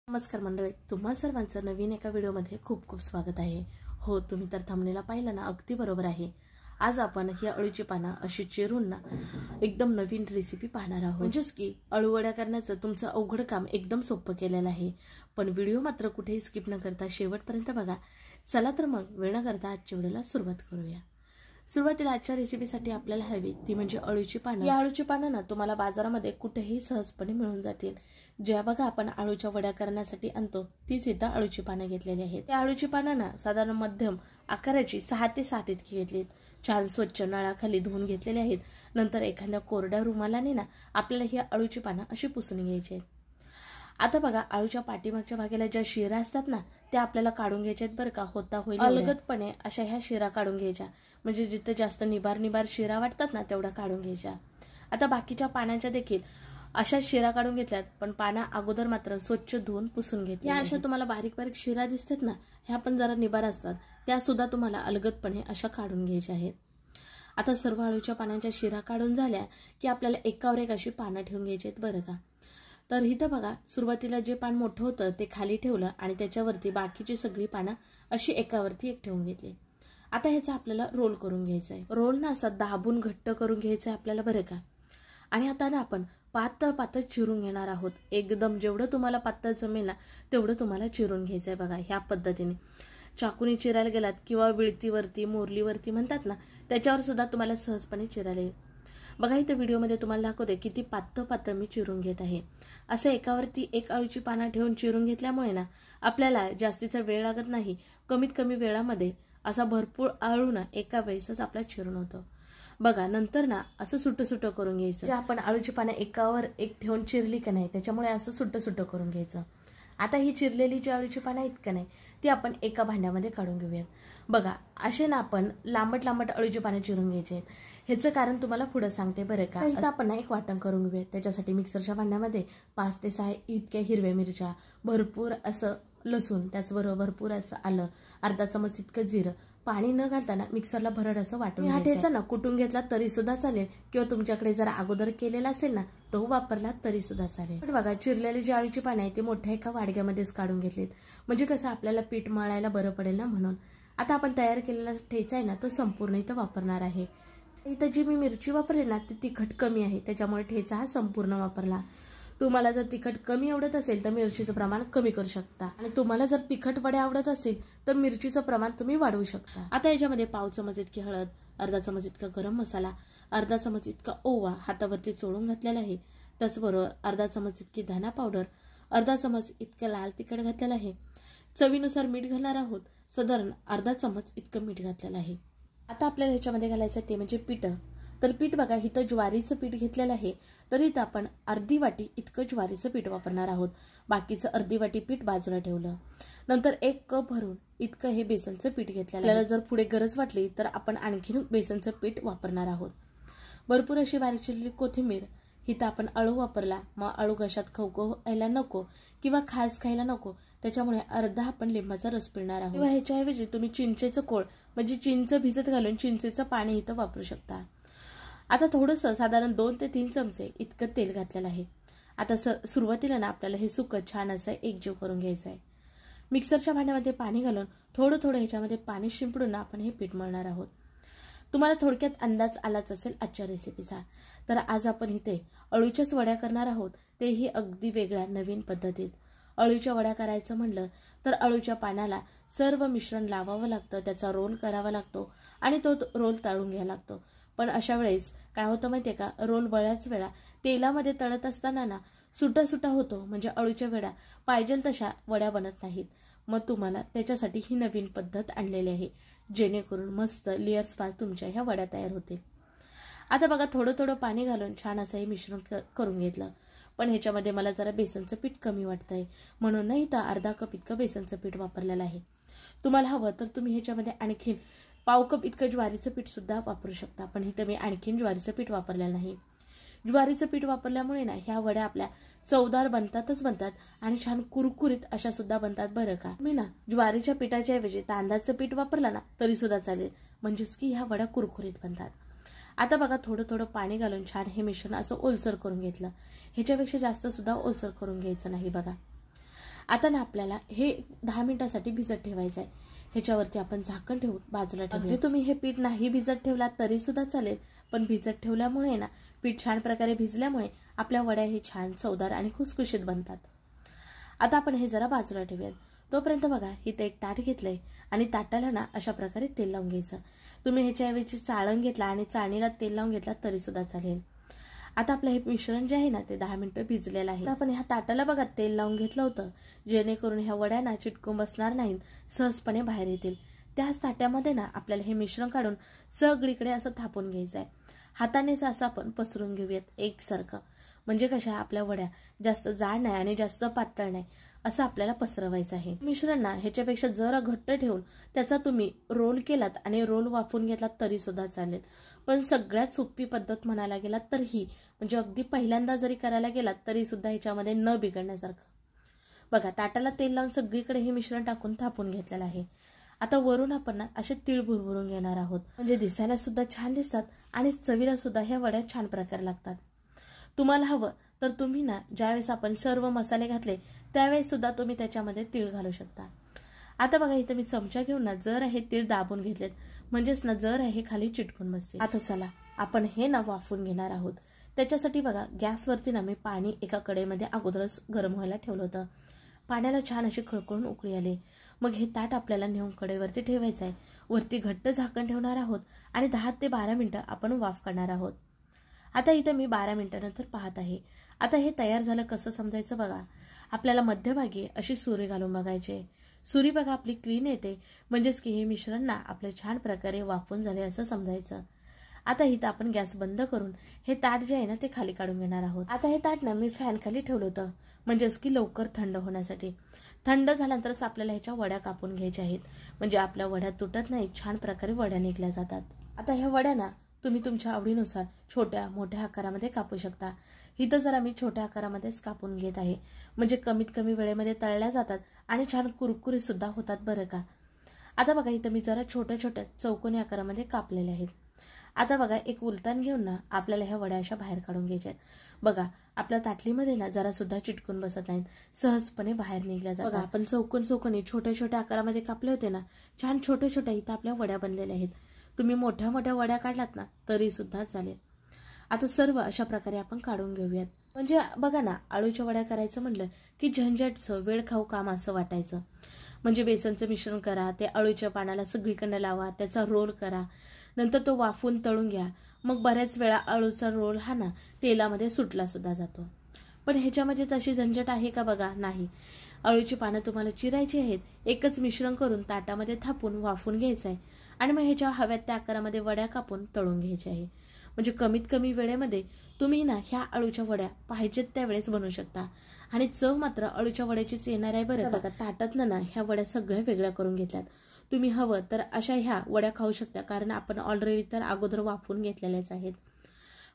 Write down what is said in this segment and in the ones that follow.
नमस्कार मंडळी, तुम्हा सर्वांचं नवीन एका व्हिडिओमध्ये खूप खूप स्वागत आहे। हो, तुम्ही तर थंबनेलला पाहिलं ना, अगदी बरोबर आहे। आज आपण ही अळूची पानं अशी चिरून ना एकदम नवीन रेसिपी पाहणार आहोत। म्हणजेच की अळूवड्या करण्याचं तुमचं अवघड काम एकदम सोपं केलेलं आहे। पण व्हिडिओ मात्र कुठेही स्किप न करता शेवटपर्यंत बघा। चला तर मग वेळ न करता आजच्या व्हिडिओला सुरुवात करूया। सुरुवातीला आजच्या रेसिपीसाठी आपल्याला हवी ती म्हणजे अळूची पानं। या अळूची पानं ना तुम्हाला बाजारामध्ये कुठेही सहजपणे मिळून जातील। ज्या बघा आपण अळूच्या वड्या करण्यासाठी आणतो तीच इथं अळूची पानं घेतलेली आहेत। त्या अळूची पानं ना साधारण मध्यम आकाराची 6 ते 7 इतकी घेतलीत। छान स्वच्छ नळाखाली धुवून घेतलेले आहेत। नंतर एखाद्या कोरड्या रुमालाने ना आपल्याला ही अळूची पानं अशी पुसून घ्यायची आहेत। आता बघा अळूच्या पाठीमागच्या भागाला ज्या शिरा असतात ना त्या आपल्याला काढून घ्यायच्यात बरं का। होता होईल अलगदपणे अशा ह्या शिरा काढून घ्यायच्या, म्हणजे जिथे जास्त निबार शिरा वाटतात ना तेवढा काढून घ्यायच्या। आता बाकीच्या पानांच्या देखील अशा शिरा काढून घेतल्यात, पण पाना अगोदर मात्र स्वच्छ धुवून पुसून घेतल्या। या अशा तुम्हाला बारीक बारीक शिरा दिसतात ना, ह्या पण जरा निबार असतात, त्या सुद्धा तुम्हाला अलगदपणे अशा काढून घ्यायच्या आहेत। आता सर्व अळूच्या पानांच्या शिरा काढून झाल्या की आपल्याला एकावर एक अशी पानं ठेवून घ्यायची आहेत बरं का। तर इथं बघा सुरुवातीला जे पान मोठं होतं ते खाली ठेवलं आणि त्याच्यावरती बाकीची सगळी पानं अशी एकावरती एक ठेवून घेतली। आता ह्याचा आपल्याला रोल करून घ्यायचा आहे। रोल ना असा दाबून घट्ट करून घ्यायचा आहे आपल्याला बरं का। आणि आता ना आपण पातळ पातळ चिरून घेणार आहोत। एकदम जेवढं तुम्हाला पातळ जमेल ना तेवढं तुम्हाला चिरून घ्यायचं आहे बघा। ह्या पद्धतीने चाकूने चिरायला गेलात किंवा विळतीवरती मोरलीवरती म्हणतात ना त्याच्यावर सुद्धा तुम्हाला सहजपणे चिरायला येईल। बघा इथं व्हिडिओमध्ये तुम्हाला दाखवते किती पातळ पातळ मी चिरून घेत आहे। असं एकावरती एक अळूची पानं ठेवून चिरून घेतल्यामुळे ना आपल्याला जास्तीचा वेळ लागत नाही। कमीत कमी वेळामध्ये असा भरपूर अळू ना एका वेळेसच आपला चिरून होतो बघा। नंतर ना असं सुट्ट सुट्ट करून घ्यायचं। जे आपण अळूची पानं एकावर एक ठेवून चिरली का नाही त्याच्यामुळे असं सुट्ट सुट्ट करून घ्यायचं। आता ही चिरलेली जी अळूची पानं आहेत का नाही ती आपण एका भांड्यामध्ये काढून घेऊयात बघा। असे ना आपण लांबट लांबट अळूची पानं चिरून घ्यायचे आहेत। ह्याचं कारण तुम्हाला पुढे सांगते बरं का। इथं आपण ना एक वाटण करून घेऊयात। त्याच्यासाठी मिक्सरच्या भांड्यामध्ये 5 ते 6 इतक्या हिरव्या मिरच्या, भरपूर असं लसूण, त्याचबरोबर भरपूर असं आलं, अर्धा चमच इतकं जिरं, पाणी न घालताना मिक्सरला भरड असं वाटून घ्यायचं। हा ठेचा ना कुटून घेतला तरी सुद्धा चालेल किंवा तुमच्याकडे जर अगोदर केलेला असेल ना तो वापरला तरी सुद्धा चालेल। पण बघा चिरलेली जी अळूची पानं आहे ती मोठ्या एका वाडग्यामध्येच काढून घेतलीत, म्हणजे कसं आपल्याला पीठ मळायला बरं पडेल ना म्हणून। आता आपण तयार केलेला ठेचा आहे ना तो संपूर्ण इथं वापरणार आहे। इथं जी मी मिरची वापरली ना ती तिखट कमी आहे त्याच्यामुळे ठेचा हा संपूर्ण वापरला। तुम्हाला जर तिखट कमी आवडत असेल तर मिरचीचं प्रमाण कमी करू शकता, आणि तुम्हाला जर तिखट वडे आवडत असेल तर मिरचीचं प्रमाण तुम्ही वाढवू शकता। आता याच्यामध्ये पाव चमच इतकी हळद, अर्धा चमच इतका गरम मसाला, अर्धा चमच इतका ओवा हातावरती चोळून घातलेला आहे, त्याचबरोबर अर्धा चमच इतकी धना पावडर, अर्धा चमच इतकं लाल तिखट घातलेलं आहे, चवीनुसार मीठ घालणार आहोत, साधारण अर्धा चमच इतकं मीठ घातलेलं आहे। आता आपल्याला ह्याच्यामध्ये घालायचं ते म्हणजे पीठ। तर पीठ बघा इथं ज्वारीचं पीठ घेतलेलं आहे, तर इथं आपण अर्धी वाटी इतकं ज्वारीचं पीठ वापरणार आहोत। बाकीचं अर्धी वाटी पीठ बाजूला ठेवलं। नंतर 1 कप भरून इतकं हे बेसनचं पीठ घेतलेलं आहे। आपल्याला जर पुढे गरज वाटली तर आपण आणखीन बेसनचं पीठ वापरणार आहोत। भरपूर अशी बारीक चिरलेली कोथिंबीर, इथं आपण अळू वापरला, मग अळू घशात खवखवायला नको किंवा खास खायला नको त्याच्यामुळे अर्धा आपण लिंबाचा रस पिळणार आहोत, किंवा ह्याच्याऐवजी तुम्ही चिंचेचं कोळ म्हणजे चिंच भिजत घालून चिंचेचं पाणी इथं वापरू शकता। आता थोडंसं साधारण 2 ते 3 चमचे इतकं तेल घातलेलं आहे। आता सुरुवातीला ना आपल्याला हे सुकं छान असं एकजीव करून घ्यायचं आहे। मिक्सरच्या भांड्यामध्ये पाणी घालून थोडं थोडं ह्याच्यामध्ये पाणी शिंपडून ना आपण हे पीठ मळणार आहोत। तुम्हाला थोडक्यात अंदाज आलाच असेल आजच्या रेसिपीचा। तर आज आपण इथे अळूच्याच वड्या करणार आहोत, तेही अगदी वेगळ्या नवीन पद्धतीत। अळूच्या वड्या करायचं म्हणलं तर अळूच्या पानाला सर्व मिश्रण लावावं लागतं, त्याचा रोल करावा लागतो आणि तो रोल तळून घ्यावा लागतो। पण अशा वेळेस काय होतं माहितीये का, रोल बऱ्याच वेळा तेलामध्ये तळत असताना ना सुटा सुटा होतो, म्हणजे अळूच्या वड्या पाहिजे तशा वड्या बनत नाहीत। मग तुम्हाला त्याच्यासाठी ही नवीन पद्धत आणलेली आहे, जेणेकरून मस्त लेयर्स पास तुमच्या ह्या वड्या तयार होतील। आता बघा थोडं थोडं पाणी घालून छान असं हे मिश्रण करून घेतलं, पण ह्याच्यामध्ये मला जरा बेसनचं पीठ कमी वाटतंय म्हणून नाही तर अर्धा कप इतकं बेसनचं पीठ वापरलेलं आहे। तुम्हाला हवं तर तुम्ही ह्याच्यामध्ये आणखीन पाव कप इतकं ज्वारीचं पीठ सुद्धा वापरू शकता, पण इथं मी आणखीन ज्वारीचं पीठ वापरलेलं नाही। ज्वारीचं पीठ वापरल्यामुळे ना ह्या वड्या आपल्या चवदार बनतात आणि छान कुरकुरीत अशा सुद्धा बनतात बरं का। मी ना ज्वारीच्या पिठाच्या ऐवजी तांदळाचं पीठ वापरलं ना तरी सुद्धा चालेल, म्हणजेच की ह्या वड्या कुरकुरीत बनतात। आता बघा थोडं थोडं पाणी घालून छान हे मिश्रण असं ओलसर करून घेतलं। ह्याच्यापेक्षा जास्त सुद्धा ओलसर करून घ्यायचं नाही बघा। आता ना आपल्याला हे 10 मिनिटासाठी भिजत ठेवायचं आहे. ह्याच्यावरती आपण झाकण ठेवून बाजूला ठेवूया. अगदी तुम्ही हे पीठ नाही भिजत ठेवला तरी सुद्धा चालेल, पण भिजत ठेवल्यामुळे ना पीठ छान प्रकारे भिजल्यामुळे आपल्या वड्या हे छान चवदार आणि खुसखुशीत बनतात. आता आपण हे जरा बाजूला ठेवूयात. तोपर्यंत बघा इथे एक ताट घेतलंय आणि ताटाला ना अशा प्रकारे तेल लावून घ्यायचं. तुम्ही ह्याच्याऐवजी चाळण घेतला आणि चाळणीला तेल लावून घेतला तरी सुद्धा चालेल. आता आपलं हे मिश्रण जे आहे ना ते 10 मिनिटं भिजलेलं आहे. आपण ह्या ताटाला बघा तेल लावून घेतलं होतं, जेणेकरून ह्या वड्या ना चिटकून बसणार नाहीत, सहजपणे बाहेर येतील. त्याच ताट्यामध्ये ना आपल्याला हे मिश्रण काढून सगळीकडे असं थापून घ्यायचं आहे. हातानेच असं आपण पसरून घेऊयात एकसारखं. म्हणजे कशा आपल्या वड्या जास्त जाड नाही आणि जास्त पातळ नाही असं आपल्याला पसरवायचं आहे. मिश्रण ना ह्याच्यापेक्षा जरा घट्ट ठेवून त्याचा तुम्ही रोल केलात आणि रोल वाफवून घेतलात तरी सुद्धा चालेल. पण सगळ्यात सोपी पद्धत म्हणायला गेलात तर ही, म्हणजे अगदी पहिल्यांदा जरी करायला गेलात तरी सुद्धा ह्याच्यामध्ये न बिघडण्यासारखं. बघा ताटाला तेल लावून सगळीकडे हे मिश्रण टाकून थापून घेतलेलं आहे. आता वरून आपण ना असे तीळ भुरभुरून घेणार आहोत, म्हणजे दिसायला सुद्धा छान दिसतात आणि चवीला सुद्धा ह्या वड्या छान प्रकारे लागतात. तुम्हाला हवं तर तुम्ही ना ज्यावेळेस आपण सर्व मसाले घातले त्यावेळेस सुद्धा तुम्ही त्याच्यामध्ये तीळ घालू शकता. आता बघा इथं मी चमचा घेऊन ना जर हे तीळ दाबून घेतलेत, म्हणजेच ना जर हे खाली चिटकून बसते. आता चला आपण हे ना वाफवून घेणार आहोत. त्याच्यासाठी बघा गॅसवरती ना मी पाणी एका कढईमध्ये अगोदरच गरम व्हायला ठेवलं होतं. पाण्याला छान अशी खळखळून उकळी आली. मग हे ताट आपल्याला नेऊन कढईवरती ठेवायचं आहे. वरती घट्ट झाकण ठेवणार आहोत आणि 10 ते 12 मिनिटं आपण वाफ काढणार आहोत. आता इथं मी 12 मिनिटानंतर पाहत आहे. आता हे तयार झालं कसं समजायचं बघा. आपल्याला मध्यभागी अशी सुरी घालून बघायची. सुरी बघा आपली क्लीन येते, म्हणजेच की हे मिश्रण ना आपले छान प्रकारे वाफून झाले असं समजायचं. आता इथं आपण गॅस बंद करून हे ताट जे आहे ना ते खाली काढून घेणार आहोत. आता हे ताट ना मी फॅन खाली ठेवलं होतं, म्हणजेच की लवकर थंड होण्यासाठी. थंड झाल्यानंतरच आपल्याला ह्याच्या वड्या कापून घ्यायच्या आहेत, म्हणजे आपल्या वड्या तुटत नाही, छान प्रकारे वड्या निघल्या जातात. आता ह्या वड्या ना तुम्ही तुमच्या आवडीनुसार छोट्या मोठ्या आकारामध्ये कापू शकता. इथं जरा मी छोट्या आकारामध्येच कापून घेत आहे, म्हणजे कमीत कमी वेळेमध्ये तळल्या जातात आणि छान कुरकुरीत सुद्धा होतात बरं का. आता बघा इथं मी जरा छोट्या छोट्या चौकोनी आकारामध्ये कापलेले आहेत. आता बघा एक उलतान घेऊन ना आपल्याला ह्या वड्या अशा बाहेर काढून घ्यायच्या आहेत. बघा आपल्या ताटलीमध्ये ना जरा सुद्धा चिटकून बसत नाहीत, सहजपणे बाहेर निघल्या जातात. आपण चौकोनी छोट्या छोट्या आकारामध्ये कापले होते ना, छान छोट्या छोट्या इथं आपल्या वड्या बनलेल्या आहेत. तुम्ही मोठ्या मोठ्या वड्या काढलात ना तरी सुद्धा चालेल. आता सर्व अशा प्रकारे आपण काढून घेऊयात. म्हणजे बघा ना आळूच्या वड्या करायचं म्हटलं की झंझटचं वेळ खाऊ काम असं वाटायचं. म्हणजे बेसनचं मिश्रण करा, ते आळूच्या पानाला सगळीकडे लावा, त्याचा रोल करा, नंतर तो वाफून तळून घ्या. मग बऱ्याच वेळा आळूचा रोल हा ना तेलामध्ये सुटला सुद्धा जातो. पण ह्याच्यामध्ये तशी झंझट आहे का बघा, नाही. आळूची पानं तुम्हाला चिरायची आहेत, एकच मिश्रण करून ताटामध्ये थापून वाफून घ्यायचं आहे आणि मग ह्याच्या हव्यात त्या आकारामध्ये वड्या कापून तळून घ्यायच्या आहे. म्हणजे कमीत कमी वेळेमध्ये तुम्ही ना ह्या आळूच्या वड्या पाहिजेत त्यावेळेस बनवू शकता आणि चव मात्र आळूच्या वड्याचीच येणार आहे बरं. बघा ताटातनं ना ह्या वड्या सगळ्या वेगळ्या करून घेतल्यात. तुम्ही हवं तर अशा ह्या वड्या खाऊ शकता, कारण आपण ऑलरेडी तर अगोदर वाफवून घेतलेल्याच आहेत.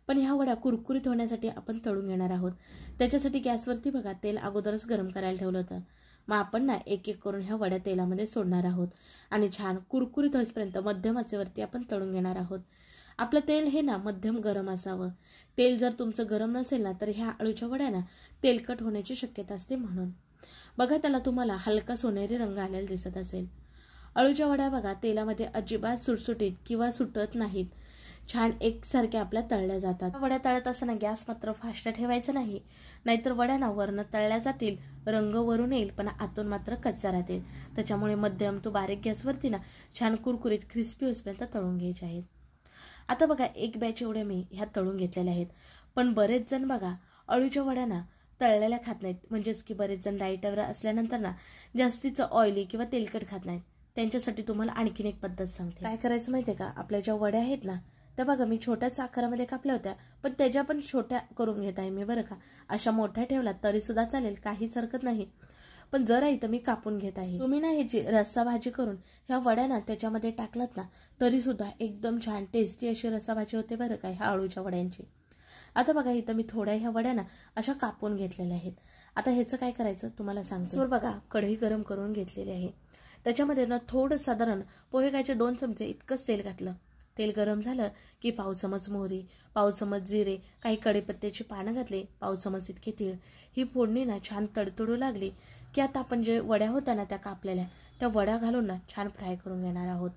पण ह्या वड्या कुरकुरीत होण्यासाठी आपण तळून घेणार आहोत. त्याच्यासाठी गॅसवरती बघा तेल अगोदरच गरम करायला ठेवलं होतं. मग आपण ना एक एक करून ह्या वड्या तेलामध्ये सोडणार आहोत आणि छान कुरकुरीत होईपर्यंत मध्यम आचेवरती आपण तळून घेणार आहोत. आपलं तेल हे ना मध्यम गरम असावं. तेल जर तुमचं गरम नसेल ना तर ह्या आळूच्या वड्या ना तेलकट होण्याची शक्यता असते. म्हणून बघा त्याला तुम्हाला हलका सोनेरी रंग आलेला दिसत असेल. आळूच्या वड्या बघा तेलामध्ये अजिबात सुटसुटीत किंवा सुटत नाहीत, छान एकसारख्या आपल्या तळल्या जातात. वड्या तळत असताना गॅस मात्र फास्ट ठेवायचं नाही, नाहीतर वड्या ना वरनं तळल्या जातील, रंग वरून येईल पण आतून मात्र कच्चा राहतील. त्याच्यामुळे मध्यम तो बारीक गॅसवरती ना छान कुरकुरीत क्रिस्पी होईपर्यंत तळून घ्यायचे आहेत. आता बघा एक बॅच एवढे मी ह्या तळून घेतलेल्या आहेत. पण बरेच जण बघा आळूच्या वड्या ना तळलेल्या खात नाहीत, म्हणजेच की बरेच जण डाएटवर असल्यानंतर ना जास्तीचं ऑइली किंवा तेलकट खात नाहीत. त्यांच्यासाठी तुम्हाला आणखीन एक पद्धत सांगते. काय करायचं माहितीये का, आपल्या ज्या वड्या आहेत ना त्या बघा मी छोट्याच आकारामध्ये कापल्या होत्या, पण त्याच्या पण छोट्या करून घेत आहे मी बरं का. अशा मोठ्या ठेवला तरी सुद्धा चालेल, काहीच हरकत नाही. पण जरा इथं मी कापून घेत आहे. तुम्ही ना ह्याची रस्सा भाजी करून ह्या वड्या ना त्याच्यामध्ये टाकलात ना तरी सुद्धा एकदम छान टेस्टी अशी रस्सा भाजी होते बरं का ह्या आळूच्या वड्यांची. आता बघा इथं मी थोड्या ह्या वड्या ना अशा कापून घेतलेल्या आहेत. आता ह्याचं काय करायचं तुम्हाला सांगते. बघा कढई गरम करून घेतलेली आहे. त्याच्यामध्ये ना थोडं साधारण पोहेकायचे 2 चमचे इतकंच तेल घातलं. तेल गरम झालं की पाव चमच मोहरी, पाव चमच जिरे, काही कढीपत्त्याची पानं घातले, पाव चमच इतके तीळ. ही फोडणी ना छान तडतडू लागली की आता आपण जे वड्या होत्या ना त्या कापलेल्या त्या वड्या घालून ना छान फ्राय करून घेणार आहोत.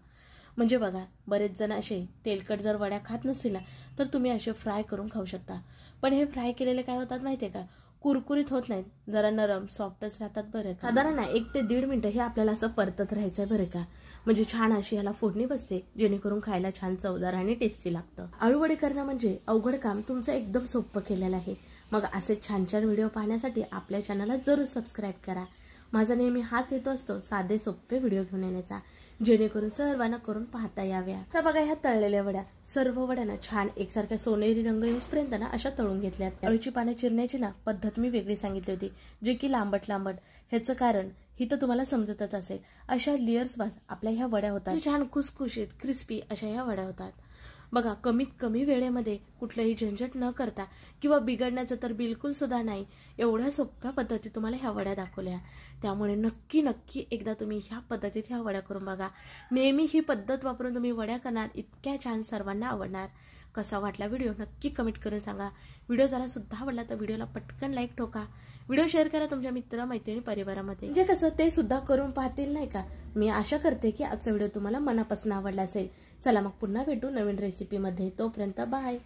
म्हणजे बघा बरेच जण असे तेलकट जर वड्या खात नसतील ना तर तुम्ही असे फ्राय करून खाऊ शकता. पण हे फ्राय केलेले काय होतात माहितीये का, कुरकुरीत होत नाहीत, जरा नरम सॉफ्टच राहतात बरं का. साधारण ना 1 ते 1.5 मिनिटं हे आपल्याला असं परतत राहायचंय बरं का. म्हणजे छान अशी ह्याला फोडणी बसते जेणेकरून खायला छान चवदार आणि टेस्टी लागतं. आळूवडी करणं म्हणजे अवघड काम तुमचं एकदम सोपं केलेलं आहे. मग असे छान छान व्हिडिओ पाहण्यासाठी आपल्या चॅनलला जरूर सबस्क्राईब करा. माझा नेहमी हाच हेतू असतो, साधे सोपे व्हिडिओ घेऊन येण्याचा, जेणेकरून सर्वांना करून पाहता याव्या. तर बघा ह्या तळलेल्या वड्या सर्व वड्यांना छान एकसारख्या सोनेरी रंग येऊपर्यंत ना अशा तळून घेतल्यात. अळूची पानं चिरण्याची ना पद्धत मी वेगळी सांगितली होती, जे की लांबट लांबट. ह्याचं कारण ही तर तुम्हाला समजतच असेल. अशा लेयर्स वाज आपल्या ह्या वड्या होतात, छान खुसखुशीत क्रिस्पी अशा ह्या वड्या होतात. बघा कमीत कमी वेळेमध्ये कुठलंही झंझट न करता किंवा बिघडण्याचं तर बिलकुल सुद्धा नाही, एवढ्या सोप्या पद्धती तुम्हाला ह्या वड्या दाखवल्या. त्यामुळे नक्की नक्की एकदा तुम्ही ह्या पद्धतीत ह्या वड्या करून बघा. नेहमी ही पद्धत वापरून तुम्ही वड्या करणार, इतक्या छान सर्वांना आवडणार. कसा वाटला व्हिडिओ नक्की कमेंट करून सांगा. व्हिडिओ जरा सुद्धा आवडला तर व्हिडिओला पटकन लाईक ठोका. व्हिडिओ शेअर करा तुमच्या मित्र मैत्रिणी परिवारामध्ये, म्हणजे कसं ते सुद्धा करून पाहतील नाही का. मी आशा करते की आजचा व्हिडिओ तुम्हाला मनापासून आवडला असेल. चला मग पुन्हा भेटू नवीन रेसिपीमध्ये. तोपर्यंत बाय.